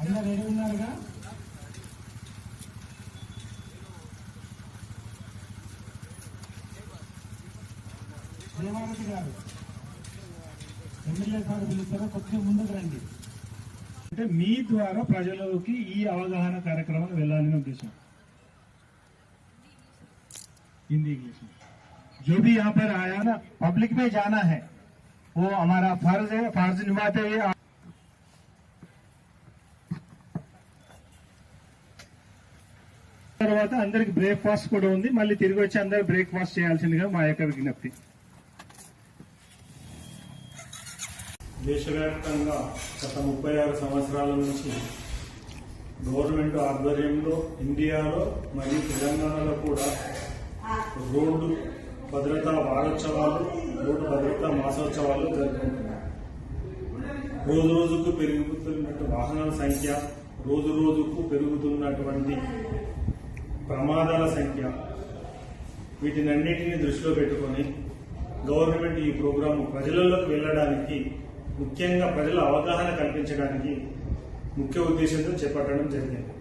అందరు రెడీ ఉన్నారుగా? దేవారతి గారు ఎమ్మెల్యే గారు పిలుస్తారో కొద్దిగా ముందుకు రండి. అంటే మీ ద్వారా ప్రజలకి ఈ అవగాహన కార్యక్రమం వెళ్ళాలని ఉద్దేశం. हिंदी इंग्लिश में जो भी यहाँ पर आया ना, पब्लिक में जाना है, वो हमारा फर्ज है, फर्ज निभाते हुए తర్వాత అందరికి బ్రేక్ఫాస్ట్ కూడా ఉంది. మళ్ళీ తిరిగి వచ్చి అందరు బ్రేక్ఫాస్ట్ చేయాల్సిందిగా మా యొక్క విజ్ఞప్తి. దేశవ్యాప్తంగా గత 36 సంవత్సరాల నుంచి గవర్నమెంట్ ఆధ్వర్యంలో ఇండియాలో మరియు తెలంగాణలో కూడా రోడ్డు భద్రతా వారోత్సవాలు, రోడ్డు భద్రతా మాసోత్సవాలు జరుపుకుంటున్నారు. రోజు రోజుకు పెరుగుతున్నట్టు వాహనాల సంఖ్య, రోజు రోజుకు పెరుగుతున్నటువంటి ప్రమాదాల సంఖ్య, వీటినన్నిటినీ దృష్టిలో పెట్టుకొని గవర్నమెంట్ ఈ ప్రోగ్రాము ప్రజలలోకి వెళ్లడానికి, ముఖ్యంగా ప్రజల అవగాహన కల్పించడానికి ముఖ్య ఉద్దేశంతో చేపట్టడం జరిగింది.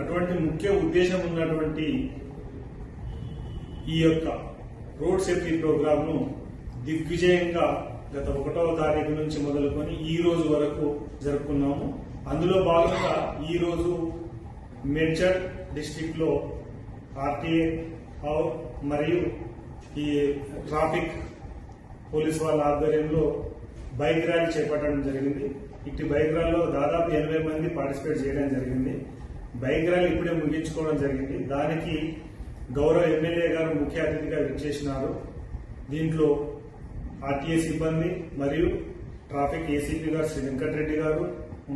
అటువంటి ముఖ్య ఉద్దేశం ఉన్నటువంటి ఈ యొక్క రోడ్ సేఫ్టీ ప్రోగ్రామ్ ను దిగ్విజయంగా గత 1వ తారీఖు నుంచి మొదలుకొని ఈ రోజు వరకు జరుపుకున్నాము. అందులో భాగంగా ఈ రోజు మేడ్చల్ డిస్ట్రిక్ట్ లో ఆర్టీఏ మరియు ఈ ట్రాఫిక్ పోలీస్ వాళ్ళ ఆధ్వర్యంలో బైక్ ర్యాలీ చేపట్టడం జరిగింది. ఇటు బైక్ ర్యాలీలో దాదాపు 80 మంది పార్టిసిపేట్ చేయడం జరిగింది. బైక్ ర్యాలీ ఇప్పుడే ముగించుకోవడం జరిగింది. దానికి గౌరవ ఎమ్మెల్యే గారు ముఖ్య అతిథిగా విచ్చేసినారు. దీంట్లో ఆర్టీఏ సిబ్బంది మరియు ట్రాఫిక్ ఏసీపీ గారు శ్రీ వెంకటరెడ్డి గారు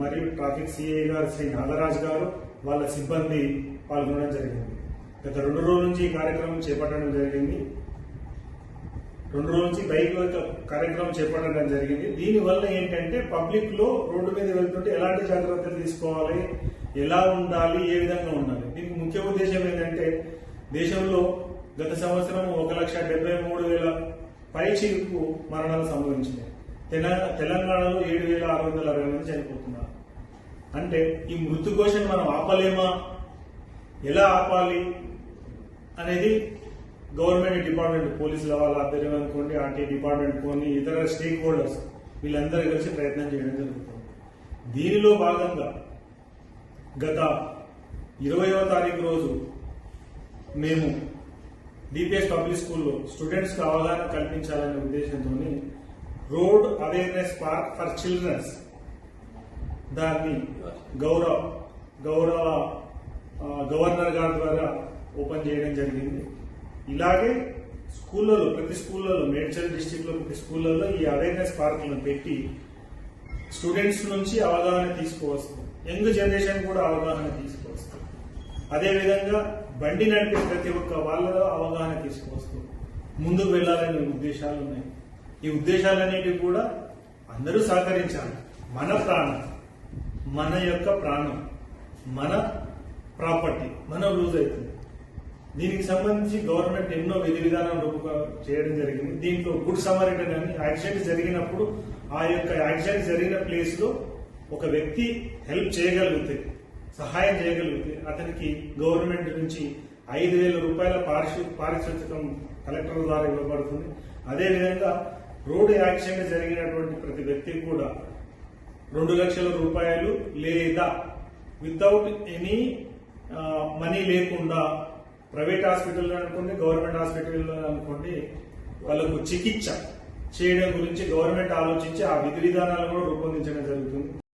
మరియు ట్రాఫిక్ సిఐ గారు శ్రీ నాగరాజ్ గారు వాళ్ళ సిబ్బంది పాల్గొనడం జరిగింది. గత 2 రోజుల నుంచి ఈ కార్యక్రమం చేపట్టడం జరిగింది. 2 రోజుల నుంచి బైక్ కార్యక్రమం చేపట్టడం జరిగింది. దీనివల్ల ఏంటంటే పబ్లిక్ లో రోడ్డు మీద వెళ్తుంటే ఎలాంటి జాగ్రత్తలు తీసుకోవాలి, ఎలా ఉండాలి, ఏ విధంగా ఉండాలి. దీనికి ముఖ్య ఉద్దేశం ఏంటంటే దేశంలో గత సంవత్సరం 1,73,000 పైచిలకు మరణాలు సంభవించినాయి. తెలంగాణలో 7,660 మంది చనిపోతున్నారు. అంటే ఈ మృత్యుఘోషను మనం ఆపలేమా, ఎలా ఆపాలి అనేది గవర్నమెంట్ డిపార్ట్మెంట్, పోలీసుల వాళ్ళ ఆధ్వర్యం అనుకోండి, ఆర్టీ డిపార్ట్మెంట్ కొన్ని ఇతర స్టేక్ హోల్డర్స్ వీళ్ళందరూ కలిసి ప్రయత్నం చేయడం జరుగుతుంది. దీనిలో భాగంగా గత 20వ తారీఖు రోజు మేము డిపిఎస్ పబ్లిక్ స్కూల్లో స్టూడెంట్స్ కు అవగాహన కల్పించాలనే ఉద్దేశంతో road awareness park for childrens దాన్ని గవర్నర్ గారి ద్వారా ఓపెన్ చేయడం జరిగింది. ఇలాగే స్కూళ్ళలో, ప్రతి స్కూళ్ళలో, మేడ్చల్ డిస్టిక్ లో ప్రతి స్కూళ్ళలో ఈ అవేర్నెస్ పార్కులను పెట్టి స్టూడెంట్స్ నుంచి అవగాహన తీసుకువస్తుంది, యంగ్ జనరేషన్ కూడా అవగాహన తీసుకువస్తుంది. అదేవిధంగా బండి నడిపే ప్రతి ఒక్క వాళ్ళలో అవగాహన తీసుకువస్తూ ముందుకు వెళ్లాలనే ఉద్దేశాలు ఉన్నాయి. ఈ ఉద్దేశాలన్నిటి కూడా అందరూ సహకరించాలి. మన ప్రాణం, మన యొక్క ప్రాణం, మన ప్రాపర్టీ మనం లూజ్ అవుతుంది. దీనికి సంబంధించి గవర్నమెంట్ ఎన్నో విధి విధానాలు చేయడం జరిగింది. దీంట్లో గుడ్ సమరిటన్ అని యాక్సిడెంట్ జరిగినప్పుడు ఆ యొక్క యాక్సిడెంట్ జరిగిన ప్లేస్ లో ఒక వ్యక్తి హెల్ప్ చేయగలిగితే, సహాయం చేయగలిగితే అతనికి గవర్నమెంట్ నుంచి 5,000 రూపాయల పారితోషికం కలెక్టర్ ద్వారా ఇవ్వబడుతుంది. అదేవిధంగా రోడ్డు యాక్సిడెంట్ జరిగినటువంటి ప్రతి వ్యక్తికి కూడా 2 లక్షల రూపాయలు లేదా వితౌట్ ఎనీ మనీ లేకుండా ప్రైవేట్ హాస్పిటల్ అనుకోండి, గవర్నమెంట్ హాస్పిటల్ అనుకోండి, వాళ్ళకు చికిత్స చేయడం గురించి గవర్నమెంట్ ఆలోచించి ఆ విధి విధానాలను కూడా రూపొందించడం జరుగుతుంది.